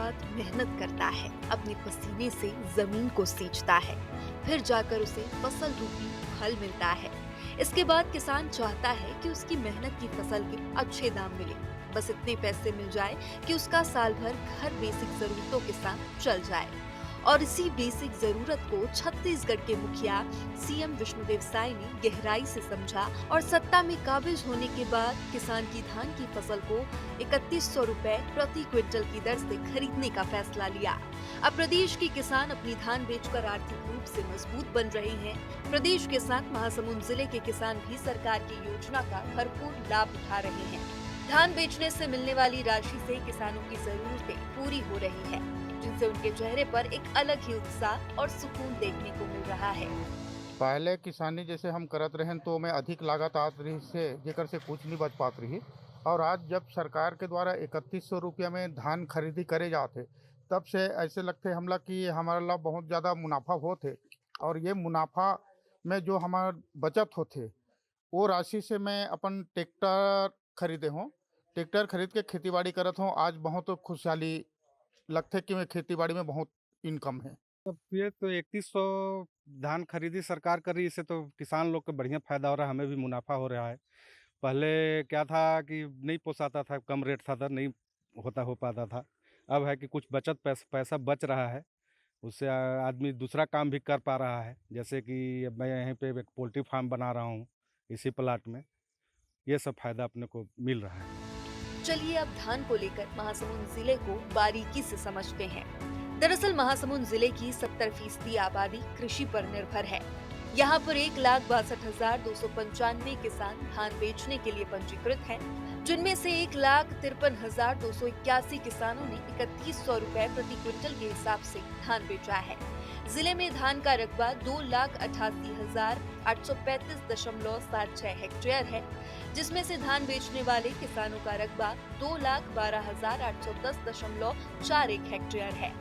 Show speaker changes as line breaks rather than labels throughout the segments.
रात मेहनत करता है, अपने पसीने से जमीन को सींचता है, फिर जाकर उसे फसल रूपी फल मिलता है। इसके बाद किसान चाहता है कि उसकी मेहनत की फसल के अच्छे दाम मिले, बस इतने पैसे मिल जाए कि उसका साल भर घर बेसिक जरूरतों के साथ चल जाए। और इसी बेसिक जरूरत को छत्तीसगढ़ के मुखिया सीएम विष्णुदेव साय ने गहराई से समझा और सत्ता में काबिज होने के बाद किसान की धान की फसल को 3100 रुपए प्रति क्विंटल की दर से खरीदने का फैसला लिया। अब प्रदेश के किसान अपनी धान बेचकर आर्थिक रूप से मजबूत बन रहे हैं। प्रदेश के साथ महासमुंद जिले के किसान भी सरकार की योजना का भरपूर लाभ उठा रहे हैं। धान बेचने से मिलने वाली राशि से किसानों की जरूरतें पूरी हो रही है, जिनसे उनके चेहरे पर एक अलग ही उत्साह और सुकून देखने को मिल रहा है।
पहले किसानी जैसे हम करत रहें तो में अधिक लागत आत रही से जेकर से कुछ नहीं बच पात रही। और आज जब सरकार के द्वारा 3100 रुपया में धान खरीदी करे जाते, तब से ऐसे लगते हमला कि हमारा ला बहुत ज़्यादा मुनाफा होते। और ये मुनाफा में जो हमारा बचत होते, वो राशि से मैं अपन ट्रैक्टर खरीदे हूँ। ट्रैक्टर खरीद के खेती बाड़ी करत हूँ। आज बहुत खुशहाली लगते कि मैं खेती बाड़ी में बहुत इनकम है।
अब ये तो 3100 धान खरीदी सरकार कर रही, इससे तो किसान लोग को बढ़िया फायदा हो रहा है, हमें भी मुनाफा हो रहा है। पहले क्या था कि नहीं पोसाता था, कम रेट था तो नहीं हो पाता था। अब है कि कुछ बचत पैसा बच रहा है, उससे आदमी दूसरा काम भी कर पा रहा है। जैसे कि अब मैं यहीं पे एक पोल्ट्री फार्म बना रहा हूँ इसी प्लाट में, ये सब फायदा अपने को मिल रहा है।
चलिए अब धान को लेकर महासमुंद जिले को बारीकी से समझते हैं। दरअसल महासमुंद जिले की 70% आबादी कृषि पर निर्भर है। यहाँ पर 1,62,295 किसान धान बेचने के लिए पंजीकृत हैं, जिनमें से 1,53,281 किसानों ने 3100 रुपए प्रति क्विंटल के हिसाब से धान बेचा है। जिले में धान का रकबा 2,88,835.76 हेक्टेयर है, जिसमें से धान बेचने वाले किसानों का रकबा 2,12,810.41 हेक्टेयर है।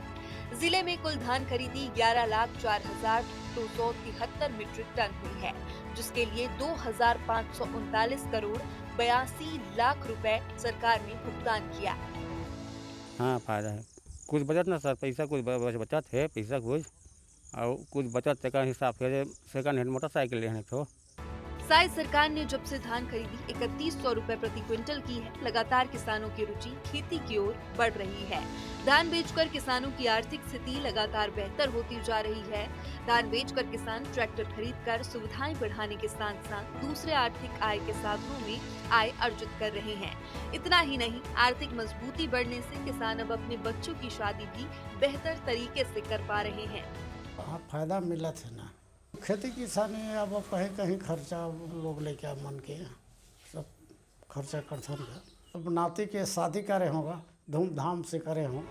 जिले में कुल धान खरीदी 11,04,273 मीट्रिक टन हुई है, जिसके लिए 2,539 करोड़ 82 लाख रुपए सरकार ने भुगतान किया।
हाँ, फ़ायदा है। कुछ बचत ना सर, पैसा कुछ बचत है, पैसा कुछ और कुछ बचत का हिसाब से सेकंड हैंड मोटरसाइकिल लेने तो।
साय सरकार ने जब से धान खरीदी 3100 रुपए प्रति क्विंटल की है, लगातार किसानों की रुचि खेती की ओर बढ़ रही है। धान बेचकर किसानों की आर्थिक स्थिति लगातार बेहतर होती जा रही है। धान बेचकर किसान ट्रैक्टर खरीदकर सुविधाएं बढ़ाने के साथ साथ दूसरे आर्थिक आय के साधनों में आय अर्जित कर रहे हैं। इतना ही नहीं, आर्थिक मजबूती बढ़ने से किसान अब अपने बच्चों की शादी भी बेहतर तरीके से कर पा रहे हैं।
हाँ, फायदा मिला थे ना। खेती किसानी अब कहीं कहीं खर्चा लोग लेके मन के सब खर्चा करते हैं। अब नाती के शादी करे होगा, धूमधाम से करे हों।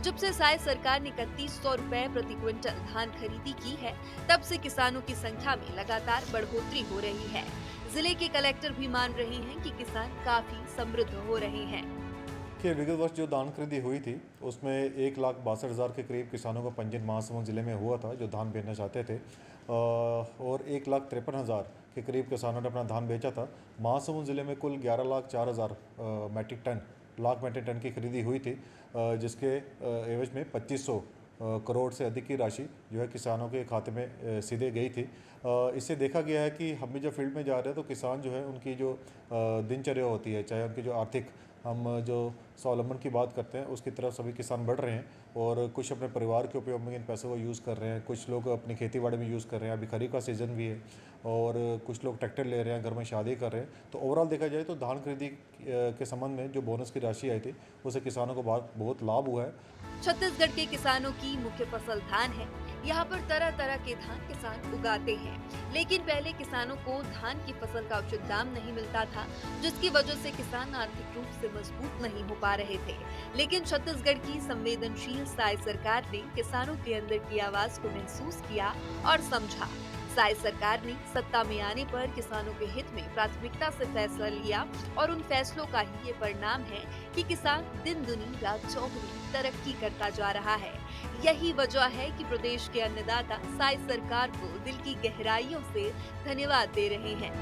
जब से साय सरकार ने 3100 रुपए प्रति क्विंटल धान खरीदी की है, तब से किसानों की संख्या में लगातार बढ़ोतरी हो रही है। जिले के कलेक्टर भी मान रहे हैं कि किसान काफी समृद्ध हो रहे हैं।
कि विगत वर्ष जो धान खरीदी हुई थी उसमें 1,62,000 के करीब किसानों का पंजीयन महासमुंद जिले में हुआ था जो धान बेचना चाहते थे, और 1,53,000 के करीब किसानों ने अपना धान बेचा था। महासमुंद जिले में कुल 11,04,000 मैट्रिक टन की खरीदी हुई थी, जिसके एवज में 2500 करोड़ से अधिक की राशि जो है किसानों के खाते में सीधे गई थी। इससे देखा गया है कि हम भी जब फील्ड में जा रहे हैं तो किसान जो है उनकी जो दिनचर्या होती है, चाहे उनकी जो आर्थिक हम जो स्वावलंबन की बात करते हैं उसकी तरफ सभी किसान बढ़ रहे हैं, और कुछ अपने परिवार के उपयोग में इन पैसों को यूज़ कर रहे हैं, कुछ लोग अपनी खेती बाड़ी में यूज़ कर रहे हैं। अभी खरीफ का सीज़न भी है और कुछ लोग ट्रैक्टर ले रहे हैं, घर में शादी कर रहे हैं। तो ओवरऑल देखा जाए तो धान खरीदी के संबंध में जो बोनस की राशि आई थी उससे किसानों को बहुत लाभ हुआ है।
छत्तीसगढ़ के किसानों की मुख्य फसल धान है। यहाँ पर तरह तरह के धान किसान उगाते हैं, लेकिन पहले किसानों को धान की फसल का उचित दाम नहीं मिलता था, जिसकी वजह से किसान आर्थिक रूप से मजबूत नहीं हो पा रहे थे। लेकिन छत्तीसगढ़ की संवेदनशील साय सरकार ने किसानों के अंदर की आवाज को महसूस किया और समझा। साय सरकार ने सत्ता में आने पर किसानों के हित में प्राथमिकता से फैसला लिया, और उन फैसलों का ही ये परिणाम है कि किसान दिन दुनी रात चौगुनी तरक्की करता जा रहा है। यही वजह है कि प्रदेश के अन्नदाता साय सरकार को दिल की गहराइयों से धन्यवाद दे रहे हैं।